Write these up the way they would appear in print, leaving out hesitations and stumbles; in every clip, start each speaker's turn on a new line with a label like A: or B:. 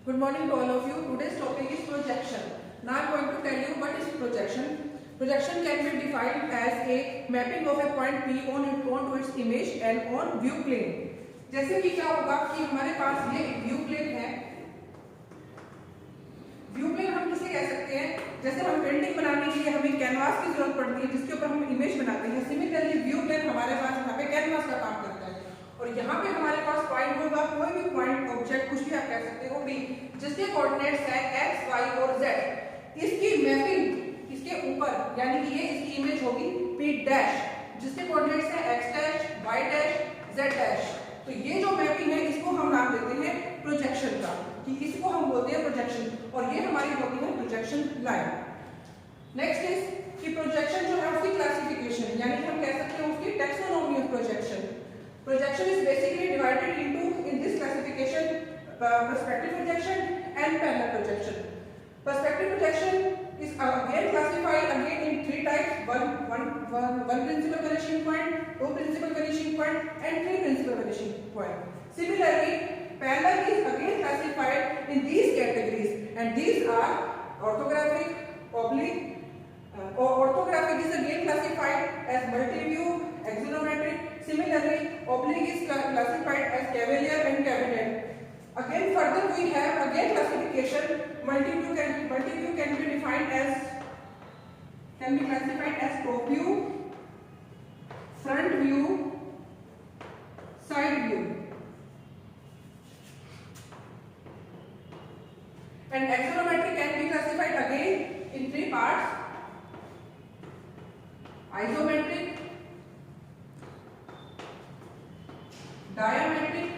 A: Good morning to all of you. Today's topic is projection. Now I am going to tell you what is projection. Projection can be defined as a mapping of a point P onto its image and on view plane. जैसे कि क्या होगा कि हमारे पास ये view plane है. View plane हम किसे कह सकते हैं? जैसे हम पेंटिंग बनाने के लिए हमें कैनवास की जरूरत पड़ती है जिसके ऊपर हम इमेज बनाते हैं. सिमिलरली व्यू प्लेन हमारे पास यहाँ पे कैनवास का काम करता है और यहाँ पे हमारे पास पॉइंट होगा, कोई भी पॉइंट ऑब्जेक्ट कुछ भी आप कह सकते हो भी, जिसके कोऑर्डिनेट्स है x, y और z. इसकी मैपिंग इसके ऊपर यानी कि ये इसकी इमेज होगी p डैश जिसके कोऑर्डिनेट्स है x dash, y dash, z dash. तो ये जो मैपिंग है इसको हम नाम देते हैं प्रोजेक्शन का, कि इसको हम बोलते हैं प्रोजेक्शन और ये हमारी होती है प्रोजेक्शन लाइन. नेक्स्ट इज कि प्रोजेक्शन जो है उसकी क्लासिफिकेशन यानी कि हम कह सकते हैं उसकी taxonomy of projection. Projection is basically divided into, in this classification, perspective projection and parallel projection. Perspective projection is again classified again in three types: one principal vanishing point, two principal vanishing point, and three principal vanishing point. Similarly, parallel is again classified in these categories, and these are orthographic, oblique. Orthographic is again classified as multi-view, axonometric. Similarly, oblique is classified as cavalier and cabinet. Again, further we have again classification. Multi-view can be defined as top view, front view, side view, and axonometric can be classified again in three parts: isometric, diametric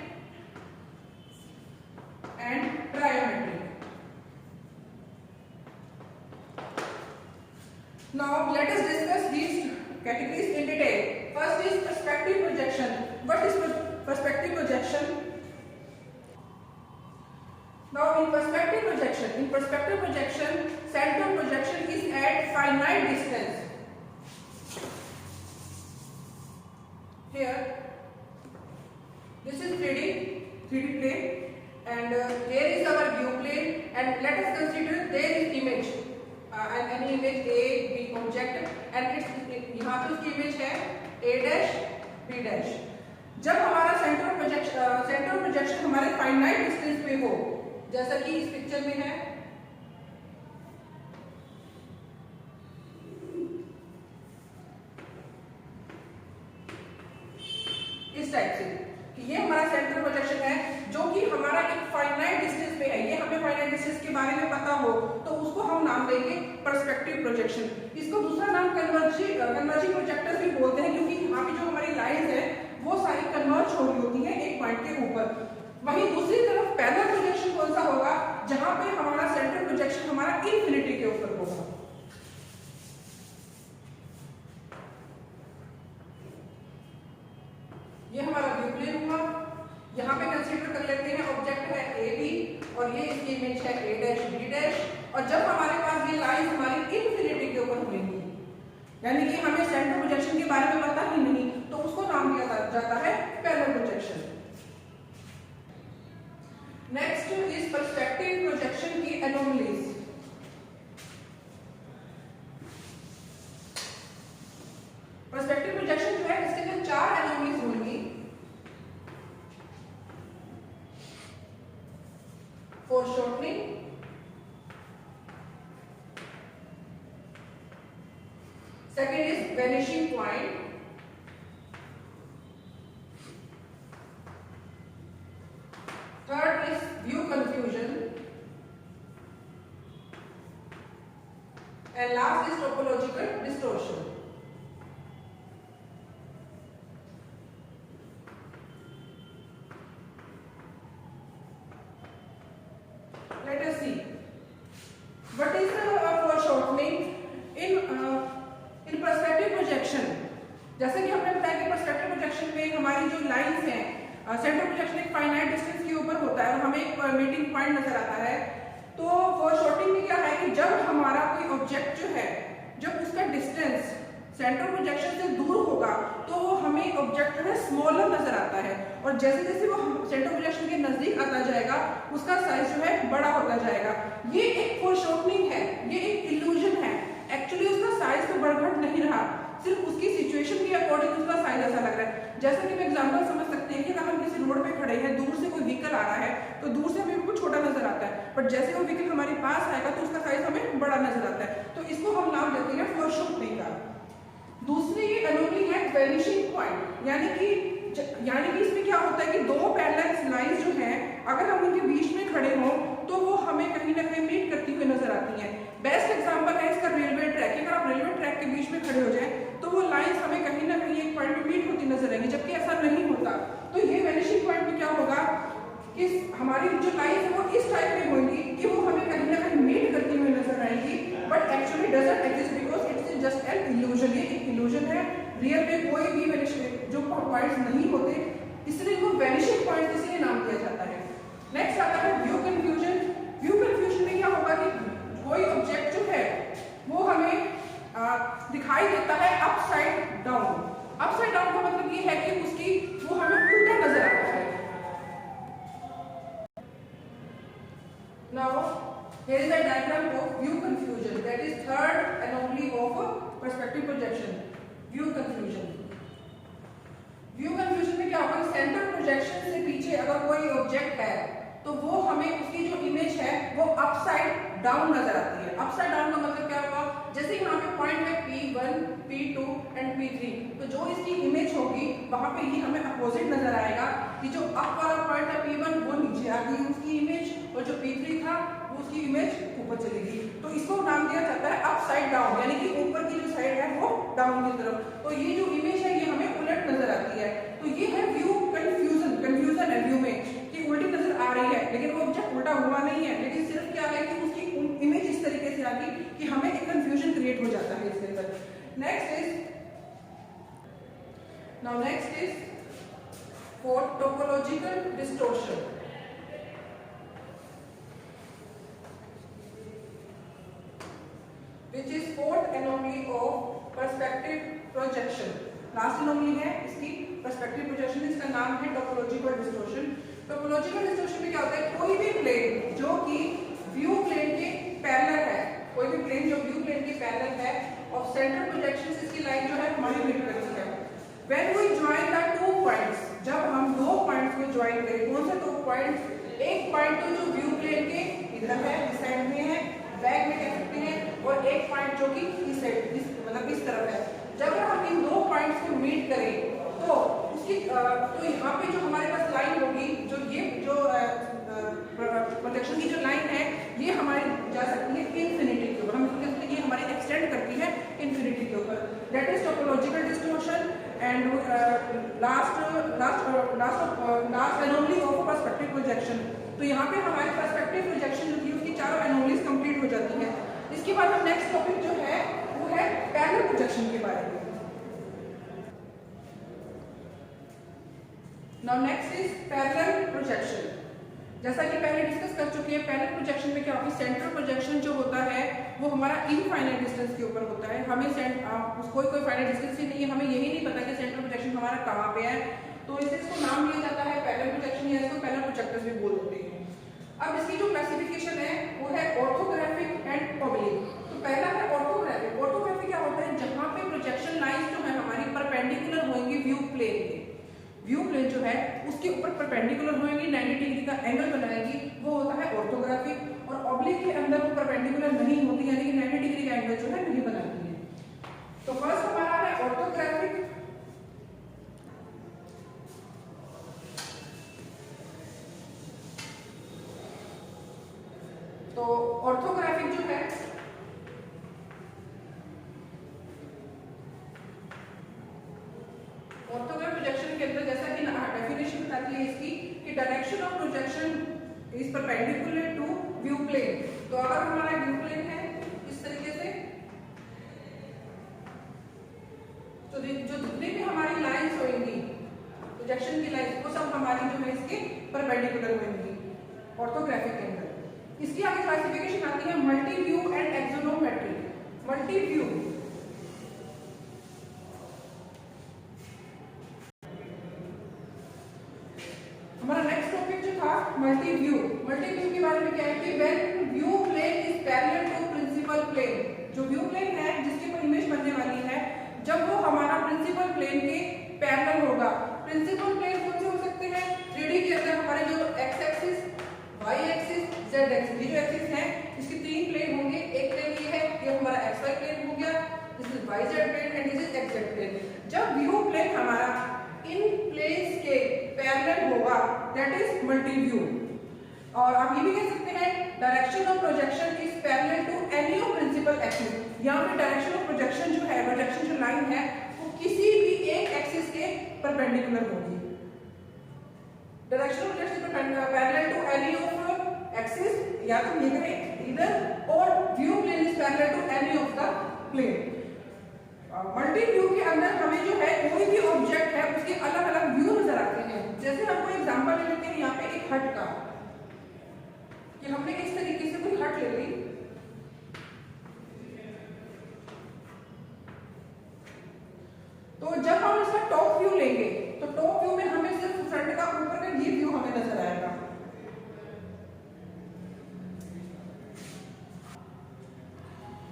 A: and trimetric. Now let us discuss these categories in detail. First is perspective projection. What is perspective projection? Now in perspective projection, center projection is at finite distance. Here this is 3D plane and here is our view plane, and let us consider there is image and any image A, B object and it's यहाँ पे उसकी image है A dash, B dash. जब हमारा centre projection हमारे finite distance पे हो, जैसा कि इस पिक्चर में है, इस टाइप से कि ये हमारा सेंटर प्रोजेक्शन है जो कि हमारा एक फाइनाइट डिस्टेंस पे है. ये हमें फाइनाइट डिस्टेंस के बारे में पता हो तो उसको हम नाम देंगे पर्सपेक्टिव प्रोजेक्शन. इसको दूसरा नाम कन्वर्जिंग प्रोजेक्टर्स भी बोलते हैं क्योंकि यहाँ पे जो हमारी लाइंस है वो सारी कन्वर्ज हो रही होती हैं एक पॉइंट के ऊपर. वहीं दूसरी तरफ पैरेलल प्रोजेक्शन कौन सा होगा? जहां पे हमारा सेंटर प्रोजेक्शन हमारा इनफिनिटी के ऊपर होगा. ये हमारा व्यू प्लेन हुआ. यहाँ पे कंसीडर कर लेते हैं ऑब्जेक्ट है ए बी और ये इसकी इमेज है ए डैश बी डैश. और जब हमारे पास ये लाइन हमारी इनफिनिटी के ऊपर होंगी यानी कि हमें सेंटर प्रोजेक्शन के बारे में पता ही नहीं तो उसको नाम दिया जाता है parallel projection. Next is perspective projection की एनोमलीज. पर्सपेक्टिव प्रोजेक्शन जो है इसके अंदर चार एनोमलीज होंगी. Foreshortening, second is vanishing point, third is view confusion, and last is topological distortion. Let us see what is foreshortening in perspective projection. जैसे कि हमने बताया कि perspective projection में हमारी जो लाइंस हैं, सेंटर प्रोजेक्शन एक फाइनाइट डिस्टेंस के ऊपर होता है और हमें एक मीटिंग पॉइंट नजर आता है. तो foreshortening में क्या है कि जब हमारा कोई ऑब्जेक्ट जो है जब उसका डिस्टेंस सेंटर प्रोजेक्शन से दूर होगा तो वो हमें ऑब्जेक्ट जो है स्मॉलर नजर आता है, और जैसे जैसे वो सेंटर प्रोजेक्शन के नजदीक आता जाएगा उसका साइज जो है बड़ा होता जाएगा। ये एक फोरशॉर्टनिंग है, ये एक इल्यूजन है। एक्चुअली उसका साइज तो बढ़ घट नहीं रहा, सिर्फ उसकी सिचुएशन के अकॉर्डिंग उसका साइज ऐसा लग रहा है। जैसा कि मैं एग्जांपल समझ सकते हैं कि अगर हम किसी रोड पे खड़े हैं, दूर से कोई व्हीकल आ रहा है तो दूर से हमें वो छोटा नजर आता है, बट जैसे वो व्हीकल हमारे पास आएगा तो उसका साइज हमें बड़ा नजर आता है। तो इसको हम नाम देते हैं फोरशॉर्टनिंग का। दूसरी ये एनोमली है वेनिशिंग पॉइंट, यानी कि इसमें क्या होता है कि दो पैरेलल लाइंस जो हैं अगर हम उनके बीच में खड़े हों तो वो हमें कहीं ना कहीं मीट करती हुई नजर आती हैं। बेस्ट एग्जांपल है इसका रेलवे ट्रैक। अगर आप रेलवे ट्रैक के बीच में खड़े हो जाएं तो वो लाइंस हमें कहीं ना कहीं एक पॉइंट पे मीट होती नजर आएंगी, जबकि ऐसा नहीं होता। तो ये वेनिशिंग पॉइंट में क्या होगा कि हमारी जो लाइन है वो इस टाइप में होगी कि वो हमें कहीं ना कहीं मीट करती हुई नजर आएगी, but actually doesn't exist because it's just an illusion. ये एक इल्यूजन है, रियल में कोई भी वेनिशिंग जो पॉइंट्स नहीं होते, इसलिए इनको वेनिशिंग पॉइंट इसलिए नाम दिया जाता है। नेक्स्ट आता है व्यू कंफ्यूजन। व्यू कंफ्यूजन में क्या होगा कि कोई ऑब्जेक्ट जो है वो हमें दिखाई देता है अपसाइड डाउन। अपसाइड डाउन का मतलब ये है कि उसकी वो हमें उल्टा नजर आता है। Now here is a diagram of view confusion, that is third anomaly of perspective projection, view confusion। View confusion में क्या होगा, सेंटर प्रोजेक्शन से पीछे अगर कोई ऑब्जेक्ट है तो वो हमें उसकी जो इमेज है वो अपसाइड डाउन नजर आती है। अपसाइड डाउन का मतलब क्या होगा, जैसे यहाँ पे पॉइंट है P1, P2 एंड P3, तो जो इसकी इमेज होगी वहां पे ये हमें अपोजिट नजर आएगा कि जो अप वाला पॉइंट था P1 वो नीचे आ गई उसकी इमेज, और जो P3 था वो उसकी इमेज ऊपर चली गई। तो इसको नाम दिया जाता है अपसाइड डाउन, यानी कि ऊपर की जो साइड है वो डाउन की तरफ। तो ये जो इमेज है ये हमें उलट नजर आती है। तो ये है व्यू कंफ्यूजन। कंफ्यूजन है व्यू में कि उल्टी नजर आ रही है लेकिन वो ऑब्जेक्ट उल्टा हुआ नहीं है, लेकिन सिर्फ क्या है कि उसकी इमेज इस तरीके से आ गई कि हमें एक कंफ्यूजन क्रिएट हो जाता है इसके अंदर। Next is topological distortion. which is fourth anomaly of perspective projection। Last anomaly है इसकी perspective projection, इसका नाम है टोपोलॉजिकल डिस्टॉर्शन। टोपोलॉजिकल डिस्टॉर्शन में क्या होता है, कोई भी प्लेन जो कि व्यू प्लेन के पैरेलल है, कोई भी प्लेन जो व्यू प्लेन के पैरेलल है और सेंटर प्रोजेक्शन से इसकी लाइन जो है हमारी मीट करती है। When we join the two points, जब हम दो पॉइंट्स को ज्वाइन करें, कौन से दो पॉइंट्स, एक पॉइंट तो जो व्यू प्लेन के इधर है, इस साइड में है, बैक में कह सकते हैं, और एक पॉइंट जो कि इस साइड मतलब इस तरफ है। जब हम इन दो पॉइंट्स को मीट करें तो उसकी तो यहाँ पे जो हमारे पास लाइन होगी, जो ये जो प्रोजेक्शन की जो लाइन है ये हमारी जा सकती है इन्फिनिटी के ऊपर। हम इसको कहते हैं ये हमारी एक्सटेंड करती है इन्फिनिटी के ऊपर। That is topological distortion. And last anomaly of perspective projection. तो यहाँ पे हमारे पर्सपेक्टिव प्रोजेक्शन जो थी उसकी चारों एनोमलीज कंप्लीट हो जाती है। इसके बाद हम नेक्स्ट टॉपिक जो है वो है पैरेलल प्रोजेक्शन के बारे में। Now next is parallel projection. जैसा कि पहले डिस्कस कर चुके हैं, पैरेलल प्रोजेक्शन में क्या होता है, सेंटर प्रोजेक्शन जो होता है वो हमारा इनफाइनाइट डिस्टेंस के ऊपर होता है। हमें कोई फाइनाइट डिस्टेंस ही नहीं है, हमें यही नहीं पता कि सेंटर प्रोजेक्शन हमारा कहाँ पे है, तो इसको नाम दिया जाता है पैरेलल प्रोजेक्शन, या इसको पैरेलल प्रोजेक्टर्स भी बोल देते हैं। अब इसकी जो क्लासिफिकेशन है वो है ऑर्थोग्राफिक एंड ऑब्लिक। तो पहला है ऑर्थोग्राफिक। ऑर्थोग्राफिक क्या होता है, जहाँ पे प्रोजेक्शन लाइंस जो है हमारी परपेंडिकुलर होंगी व्यू प्लेन के, व्यू प्लेन जो है उसके ऊपर परपेंडिकुलर होंगी, 90 डिग्री का एंगल बनाएगी, वो होता है ऑर्थोग्राफिक। और ऑब्लिक के अंदर वो परपेंडिकुलर नहीं होती, यानी कि 90 डिग्री का एंगल जो है नहीं बनाती है। तो फर्स्ट हमारा है ऑर्थोग्राफिक। तो ऑर्थोग्राफिक जो है ऑर्थोग्राफिक प्रोजेक्शन के अंदर जैसा कि डेफिनेशन बताती है इसकी कि direction of projection is perpendicular to view plane. तो अगर हमारा व्यू प्लेन है इस तरीके से, तो जो जितनी भी हमारी लाइंस होंगी प्रोजेक्शन की लाइंस वो सब हमारी जो है इसके परपेंडिकुलर होंगी ऑर्थोग्राफिक के अंदर। इसकी आगे क्लासिफिकेशन आती है multi view and axonometric. Multi view multi view के बारे में क्या है कि when view plane is parallel to principal plane, जो व्यू प्लेन है जिसके ऊपर इमेज बनने वाली है, जब वो हमारा प्रिंसिपल प्लेन के पैरेलल होगा। प्रिंसिपल प्लेन कौन से हो सकते हैं? 3D के अंदर हमारे जो x axis, y axis, z axis, ये जो एक्सिस है इसके 3 प्लेन होंगे। एक प्लेन ये है, ये हमारा एक्स वाई प्लेन हो गया, this is y z plane and this is x z plane. जब व्यू प्लेन हमारा इन प्लेन्स के पैरेलल होगा दैट इज मल्टी व्यू। और आप ये भी कह सकते हैं direction of projection is parallel to any of principal axis. यहाँ पे डायरेक्शन ऑफ प्रोजेक्शन जो है, प्रोजेक्शन जो लाइन है वो किसी भी एक एक्सिस के परपेंडिकुलर होगी। Direction of projection parallel to any of axis, या तो ये करें इधर, और view plane is parallel to any of the plane. Multi view के अंदर हमें जो है कोई भी ऑब्जेक्ट है उसके अलग अलग व्यू नजर आते हैं। जैसे हम कोई एग्जांपल ले लेते हैं यहाँ पे एक हट का, कि हमने इस तरीके से कोई हट ले ली, तो जब हम इसका टॉप व्यू लेंगे तो टॉप व्यू में हमें सिर्फ फ्रंट का ऊपर का ये व्यू हमें नजर आएगा।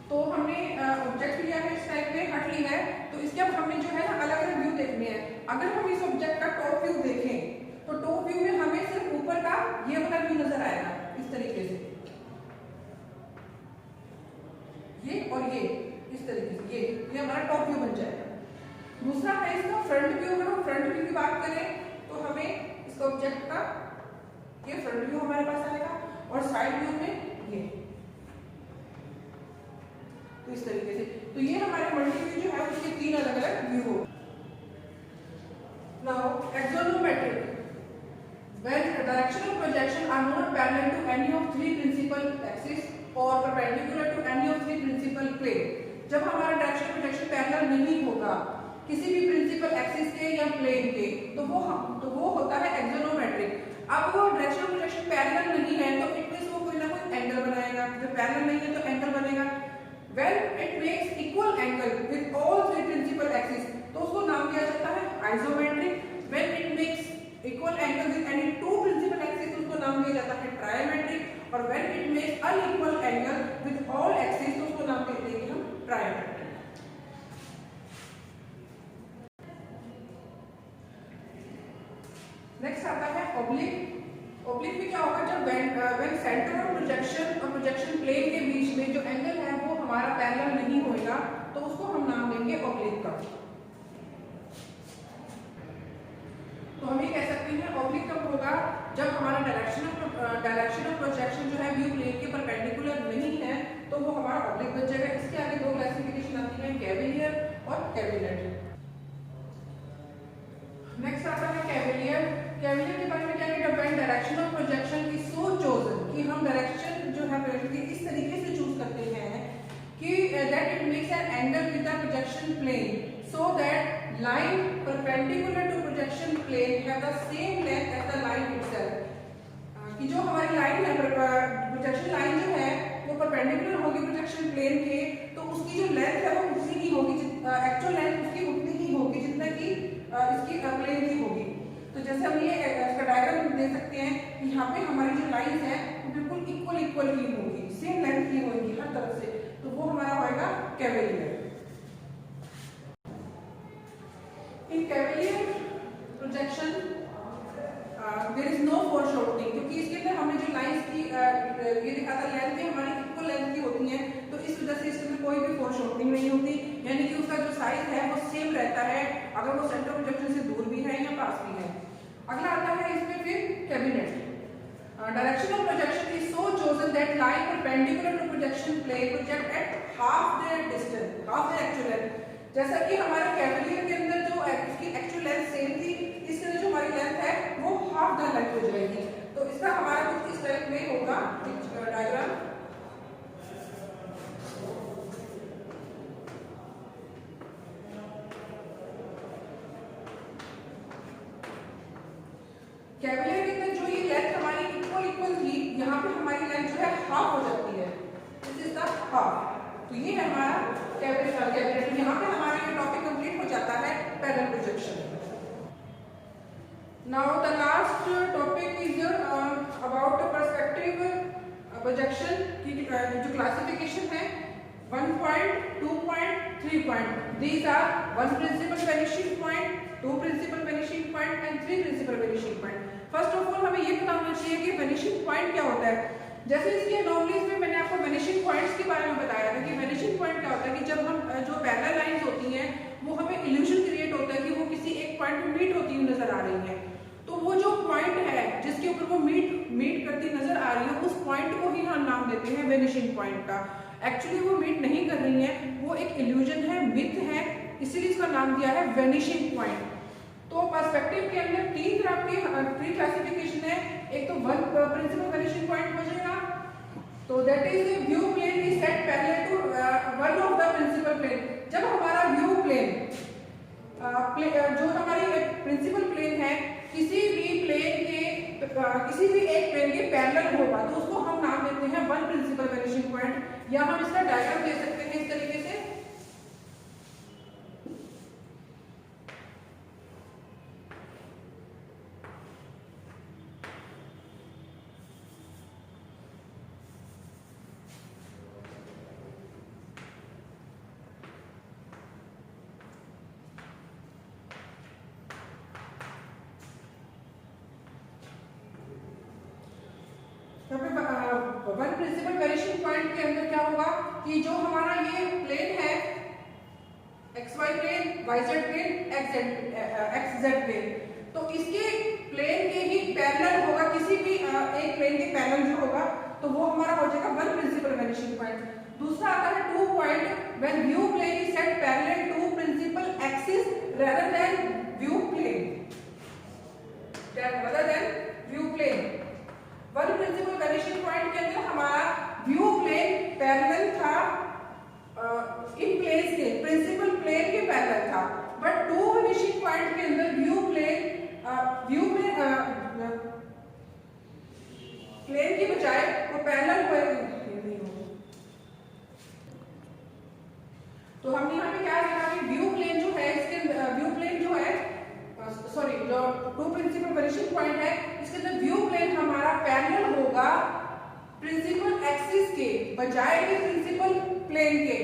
A: तो हमने ऑब्जेक्ट लिया है, इस टाइप में हट ली है, तो इसके अब हमें जो है ना अलग अलग व्यू देखने हैं। अगर हम इस ऑब्जेक्ट का टॉप व्यू देखें तो टॉप व्यू में हमें सिर्फ ऊपर का ये वाला व्यू नजर आएगा इस तरीके से, ये और ये इस तरीके से, ये हमारा टॉप व्यू बन जाएगा। दूसरा है इसका फ्रंट व्यू। अगर हम फ्रंट व्यू की बात करें तो हमें इस ऑब्जेक्ट का ये फ्रंट व्यू हमारे पास आएगा, और साइड व्यू में ये, तो इस तरीके से। तो ये हमारे मल्टी व्यू जो है उसके 3 अलग अलग व्यू हो। Now axonometric, when the direction of projection are not parallel to any of 3 principal axes or perpendicular to any of 3 principal plane। जब हमारा डायरेक्शन ऑफ प्रोजेक्शन पैरेलल नहीं होगा किसी भी प्रिंसिपल एक्सिस के या प्लेन के, तो वो होता है एक्सोनोमेट्रिक। अब वो डायरेक्शन ऑफ प्रोजेक्शन पैरेलल नहीं है तो इट मींस वो कोई ना कोई एंगल बनाएगा। जब पैरेलल नहीं है तो एंगल बनेगा। when it makes equal angle with all 3 principal axes, तो उसको नाम दिया जाता है isometric. when it makes equal angle with any 2 principal axes, उसको नाम दिया जाता है ट्रायमेट्रिक। और when it makes unequal angle with all axes, तो उसको नाम देते हैं हम ट्रायमेट्रिक। नेक्स्ट आता है ऑब्लिक। ऑब्लिक में क्या होगा, जब when सेंटर ऑफ प्रोजेक्शन और प्रोजेक्शन प्लेन के बीच में जो एंगल है वो हमारा पैरेलल नहीं होएगा, तो उसको हम नाम देंगे ऑब्लिक का। तो हम ये कह सकते हैं ऑब्लिक कब होगा, जब हमारा डायरेक्शन ऑफ प्रोजेक्शन जो है व्यू प्लेन के परपेंडिकुलर नहीं है, तो वो हमारा ऑब्लिक बन जाएगा। इसके आगे 2 क्लासिफिकेशन आती है, कैविलियर और कैविलेट। नेक्स्ट आता है कैविलियर। कैविलियर के बारे में क्या है, when direction of projection is so chosen, कि हम डायरेक्शन जो है प्रोजेक्शन की इस तरीके से चूज करते हैं कि that it makes an angle with the projection plane so that line perpendicular to projection plane have the same length as the line itself। कि जो हमारी लाइन है, प्रोजेक्शन लाइन जो है वो परपेंडिकुलर होगी प्रोजेक्शन प्लेन के, तो उसकी जो लेंथ है वो उसी की होगी, एक्चुअल लेंथ उसकी उतनी ही होगी जितना कि इसकी प्लेन की होगी। तो जैसे हम ये इसका डायग्राम दे सकते हैं कि यहाँ पे हमारी जो लाइन है वो बिल्कुल इक्वल ही होगी, सेम लेंथ की होगी हर तरफ से, तो वो हमारा होगा cavalier. In cavalier projection there is no foreshortening, क्योंकि इसके अंदर हमने जो लाइंस की ये दिखा था लेंथ है हमारी इक्वल लेंथ की होती हैं, तो इस वजह से इसके अंदर कोई भी foreshortening नहीं होती, यानी कि उसका जो साइज है वो सेम रहता है, अगर वो सेंटर प्रोजेक्शन से दूर भी है या पास भी है। अगला आता है इसमें फिर cabinet. Direction of projection is so chosen that line perpendicular to projection plane project at half their distance, half their actual length. जैसा कि हमारे कैविलियर के अंदर जो उसकी एक्चुअल लेंथ सेम थी, इसके अंदर जो हमारी लेंथ है वो हाफ द लेंथ हो जाएगी। तो इसका हमारा कुछ इस टाइप में होगा डायग्राम। कैविलियर के अंदर जो ये लेंथ हमारी इक्वल थी, यहाँ पे हमारी लेंथ जो है हाफ हो जाती है, दिस इज द हाफ। तो ये है हमारा कैविलियर। यहाँ पे हमारा ये टॉपिक कंप्लीट हो जाता है parallel projection. Now the last topic is about perspective projection की जो classification है 1 point, 2 point, 3 point. These are 1 principal vanishing point, 2 principal vanishing point and 3 principal vanishing point. First of all हमें ये पता होना चाहिए कि vanishing point क्या होता है. जैसे इसके एनोमलीज में मैंने आपको vanishing points के बारे में बताया था कि vanishing point क्या होता है कि जब हम जो पैरेलल लाइंस होती हैं वो हमें illusion क्रिएट होता है कि वो किसी एक पॉइंट पे मीट होती हुई नजर आ रही है. तो वो जो पॉइंट है जिसके ऊपर वो मीट करती नजर आ रही है उस पॉइंट को ही हम नाम देते हैं वेनिशिंग पॉइंट का. एक्चुअली वो मीट नहीं कर रही है, वो एक इल्यूजन है, मिथ है, इसीलिए इसका नाम दिया है वेनिशिंग पॉइंट. तो पर्सपेक्टिव के अंदर तीन तरह की क्लासिफिकेशन है. एक तो वन प्रिंसिपल वेनिशिंग पॉइंट हो जाएगा, तो that is view plane is set parallel to one of the principal plane. जब हमारा व्यू प्लेन जो हमारी प्रिंसिपल प्लेन है किसी भी एक प्लेन के पैरेलल होगा तो उसको हम नाम देते हैं वन प्रिंसिपल वेनिशिंग पॉइंट. या हम इसका डायग्राम दे सकते हैं इस तरीके से. वन प्रिंसिपल वेनिशिंग पॉइंट के अंदर क्या होगा कि जो हमारा ये प्लेन है xy plane, yz plane, xz plane, तो इसके प्लेन के ही पैरेलल होगा किसी भी एक प्लेन के पैरेलल जो होगा तो वो हमारा हो जाएगा वन प्रिंसिपल वेनिशिंग पॉइंट. दूसरा आता है 2 point when view plane is set parallel to principal axis rather than view plane. One principal vanishing point के अंदर हमारा व्यू प्लेन पैरेलल था इन प्लेन्स के प्रिंसिपल प्लेन के पैरेलल था. बट टू वेनिशिंग पॉइंट के अंदर व्यू प्लेन प्लेन की बजाय वो पैरेलल हुए. तो हमने यहाँ पे क्या देखा कि व्यू प्लेन जो है इसके व्यू प्लेन जो है सॉरी जो टू प्रिंसिपल वेनिशिंग पॉइंट है इसके अंदर व्यू प्लेन हमारा पैरेलल होगा प्रिंसिपल एक्सिस के बजाय के प्रिंसिपल प्लेन के.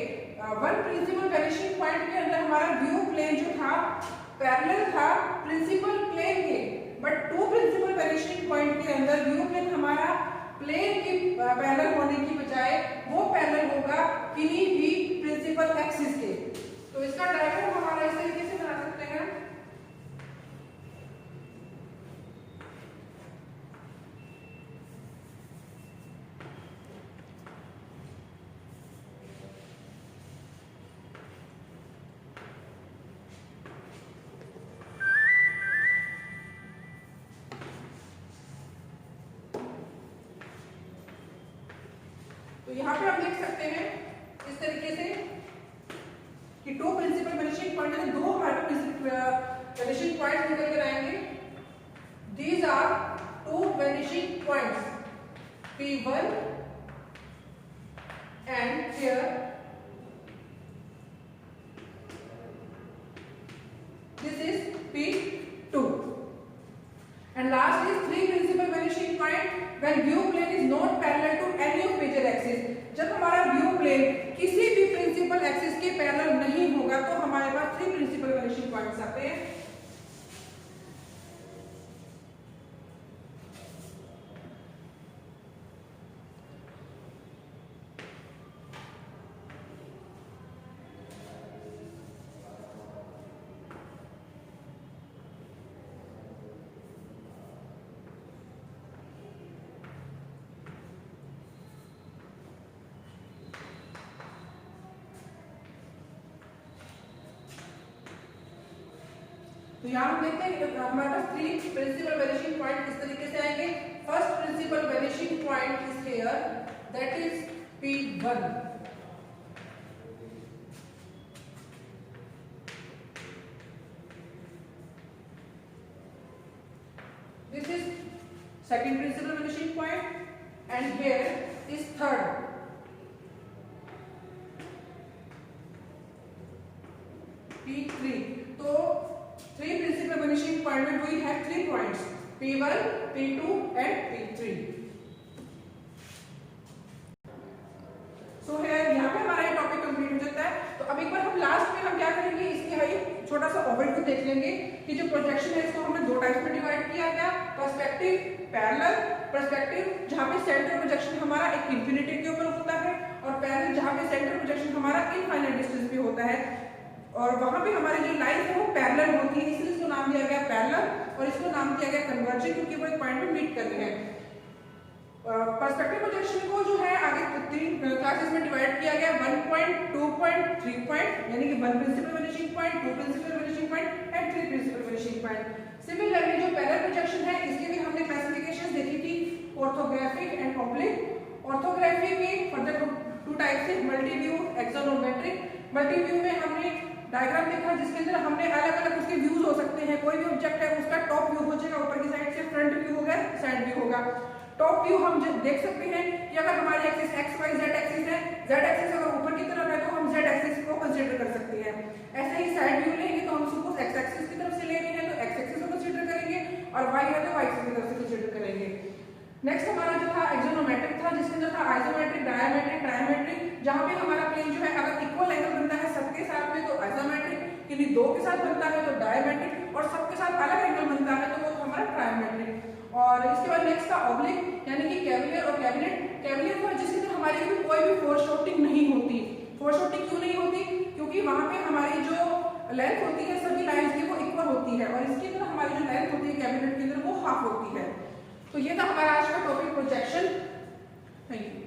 A: वन प्रिंसिपल वेनिशिंग पॉइंट के अंदर हमारा व्यू प्लेन जो था पैरेलल था प्रिंसिपल प्लेन के. But two principal vanishing point के अंदर व्यू प्लेन हमारा प्लेन के पैरेलल होने की बजाय वो पैरेलल होगा किन्हीं भी प्रिंसिपल एक्सिस के. तो इसका डायग्राम हमारा इस तरीके से बना सकते हैं. तो यहाँ पे हम देख सकते हैं इस तरीके से कि टू प्रिंसिपल वेनिशिंग पॉइंट है, दो हमारे वेनिशिंग पॉइंट्स निकल कर आएंगे. These are two vanishing points P1 and here this is P2 and last is three principal vanishing point when view plane is not parallel to any of major axis. जब हमारा view plane किसी भी principal axis के parallel नहीं होगा तो हमारे पास three principal vanishing points आते हैं. तो यहाँ हम देखते हैं हमारे पास थ्री प्रिंसिपल वेनिशिंग पॉइंट इस तरीके से आएंगे. First principle vanishing point is here that is P1. This is second principal vanishing point and here is third. P3. तो थ्री प्रिंसिपल vanishing point में we have 3 points P1, P2 and P3. So here यहाँ पे हमारा ये topic complete हो जाता है। तो अब एक बार हम लास्ट में हम क्या करेंगे, इसकी एक छोटा सा ओवरव्यू देख लेंगे कि जो प्रोजेक्शन है इसको हमने 2 टाइप्स में डिवाइड किया गया, पर्सपेक्टिव, पैरेलल पर्सपेक्टिव जहाँ पे सेंटर प्रोजेक्शन हमारा एक इंफिनिटी के ऊपर होता है और पैरेलल जहाँ पे सेंटर प्रोजेक्शन हमारा इनफाइनाइट डिस्टेंस पे होता है और वहां पे हमारी जो लाइन है वो पैरेलल होती है, इसलिए इसको नाम दिया गया पैरेलल और इसको नाम दिया गया कन्वर्जिंग क्योंकि वो एक पॉइंट पे मीट कर रहे हैं। पर्सपेक्टिव प्रोजेक्शन को जो है आगे 3 क्लासेस में डिवाइड किया गया, 1 पॉइंट, 2 पॉइंट, 3 पॉइंट, यानी कि 1 principal vanishing point, 2 principal vanishing point and 3 principal vanishing point. Similarly जो पैरेलल प्रोजेक्शन है इसके भी हमने क्लासिफिकेशंस देखी थी, ऑर्थोग्राफिक एंड ऑब्लिक। ऑर्थोग्राफी में फर्दर 2 टाइप्स है, multi view, axonometric. Multi view में हमने डायग्राम देखा जिसके अंदर हमने अलग अलग उसके व्यूज हो सकते हैं, कोई भी ऑब्जेक्ट है उसका टॉप व्यू हो जाएगा ऊपर की साइड से, फ्रंट व्यू होगा, साइड व्यू होगा। टॉप व्यू हम जब देख सकते हैं कि अगर हमारी axis x y z axis है, जेड एक्सिस अगर ऊपर की तरफ है तो हम जेड एक्सिस को कंसीडर कर सकते हैं। ऐसे ही साइड व्यू लेंगे तो हम सपोज एक्स एक्सिस की तरफ से ले रहे हैं तो एक्स एक्सिस को कंसीडर करेंगे और वाई है तो वाई एक्सिस की तरफ से कंसीडर करेंगे। नेक्स्ट हमारा जो था एक्सोनोमेट्रिक था जिसके अंदर था आइसोमेट्रिक, डायमेट्रिक, ट्राइमेट्रिक, जहां पे हमारा प्लेन जो है अगर इक्वल एंगल बनता है सबके साथ में तो आइसोमेट्रिक, यदि 2 के साथ बनता है तो डायमेट्रिक और सबके साथ अलग एंगल बनता है तो वो हमारा ट्राइमेट्रिक। और इसके बाद नेक्स्ट था ऑब्लिक यानी कि कैविलियर और कैबिनेट। कैविलियर था जिसके अंदर हमारी भी कोई भी फोरशॉर्टिंग नहीं होती। फोरशॉर्टिंग क्यों नहीं होती? क्योंकि वहां पे हमारी जो लेंथ होती है सभी लाइंस की वो इक्वल होती है और इसके अंदर हमारी जो लेंथ होती है कैबिनेट के अंदर वो हाफ होती है। तो ये था हमारा आज का टॉपिक प्रोजेक्शन। Thank you.